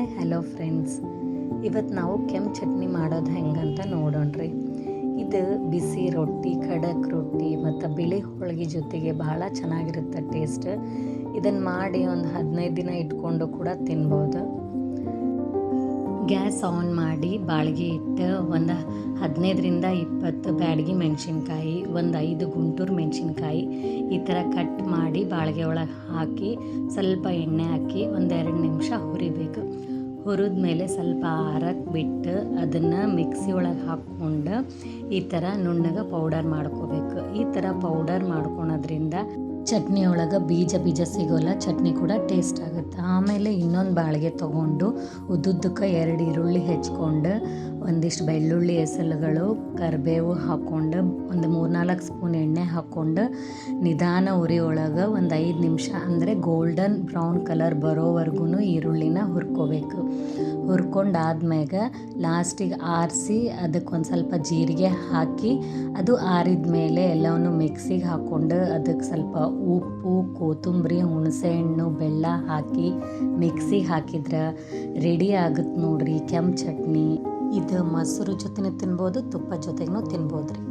Hi hello friends, ಇವತ್ತು ನಾವು ಕೆಂಪು ಚಟ್ನಿ ಮಾಡೋದು ಹೆಂಗಂತ ನೋಡೋಣ್ರಿ. ಇದು ಬಿಸಿ ರೊಟ್ಟಿ, ಖಡಕ್ ರೊಟ್ಟಿ ಮತ್ತು ಬಿಳಿ ಹೋಳಿಗೆ ಜೊತೆಗೆ ಭಾಳ ಚೆನ್ನಾಗಿರುತ್ತೆ ಟೇಸ್ಟ್. ಇದನ್ನು ಮಾಡಿ ಒಂದು 15 ದಿನ ಇಟ್ಕೊಂಡು ಕೂಡ ತಿನ್ಬೋದು. ಗ್ಯಾಸ್ ಆನ್ ಮಾಡಿ ಬಾಳಿಗೆ ಇಟ್ಟು ಒಂದು 15ರಿಂದ 20 ಬ್ಯಾಡಗಿ ಮೆಣಸಿನ್ಕಾಯಿ, ಒಂದು 5 ಗುಂಟೂರು ಮೆಣಸಿನ್ಕಾಯಿ ಈ ಥರ ಕಟ್ ಮಾಡಿ ಬಾಳಿಗೆ ಒಳಗೆ ಹಾಕಿ ಸ್ವಲ್ಪ ಎಣ್ಣೆ ಹಾಕಿ ಒಂದು 2 ನಿಮಿಷ ಹುರಿಬೇಕು. ಹುರಿದ ಮೇಲೆ ಸ್ವಲ್ಪ ಆರಕ್ಕೆ ಬಿಟ್ಟು ಅದನ್ನು ಮಿಕ್ಸಿ ಒಳಗೆ ಹಾಕ್ಕೊಂಡು ಈ ಥರ ನುಣ್ಣಗೆ ಪೌಡರ್ ಮಾಡ್ಕೋಬೇಕು. ಈ ಥರ ಪೌಡರ್ ಮಾಡ್ಕೊಳೋದ್ರಿಂದ ಚಟ್ನಿ ಒಳಗೆ ಬೀಜ ಸಿಗೋಲ್ಲ, ಚಟ್ನಿ ಕೂಡ ಟೇಸ್ಟ್ ಆಗುತ್ತೆ. ಆಮೇಲೆ ಇನ್ನೊಂದು ಬಾಳಿಗೆ ತೊಗೊಂಡು ಉದ್ದುದ್ದಕ್ಕೆ 2 ಈರುಳ್ಳಿ ಹೆಚ್ಕೊಂಡು ಒಂದಿಷ್ಟು ಬೆಳ್ಳುಳ್ಳಿ ಎಸಳುಗಳು, ಕರಿಬೇವು ಹಾಕ್ಕೊಂಡು ಒಂದು 3-4 ಸ್ಪೂನ್ ಎಣ್ಣೆ ಹಾಕ್ಕೊಂಡು ನಿಧಾನ ಉರಿ ಒಳಗೆ ಒಂದು 5 ನಿಮಿಷ ಅಂದರೆ ಗೋಲ್ಡನ್ ಬ್ರೌನ್ ಕಲರ್ ಬರೋವರೆಗೂ ಈರುಳ್ಳಿನ ಹುರ್ಕೋಬೇಕು. ಹುರ್ಕೊಂಡಾದ್ಮೇಲೆ ಲಾಸ್ಟಿಗೆ ಆರಿಸಿ ಅದಕ್ಕೊಂದು ಸ್ವಲ್ಪ ಜೀರಿಗೆ ಹಾಕಿ ಅದು ಆರಿದ ಮೇಲೆ ಎಲ್ಲವನ್ನು ಮಿಕ್ಸಿಗೆ ಹಾಕ್ಕೊಂಡು ಅದಕ್ಕೆ ಸ್ವಲ್ಪ ಉಪ್ಪು, ಕೊತ್ತಂಬರಿ, ಹುಣಸೆಹಣ್ಣು, ಬೆಲ್ಲ ಹಾಕಿ ಮಿಕ್ಸಿಗೆ ಹಾಕಿದ್ರೆ ರೆಡಿ ಆಗುತ್ತೆ ನೋಡ್ರಿ ಕೆಂಪು ಚಟ್ನಿ. ಇದು ಮೊಸರು ಜೊತೆನೂ ತಿನ್ಬೋದು, ತುಪ್ಪ ಜೊತೆಗೂ ತಿನ್ಬೋದು ರೀ.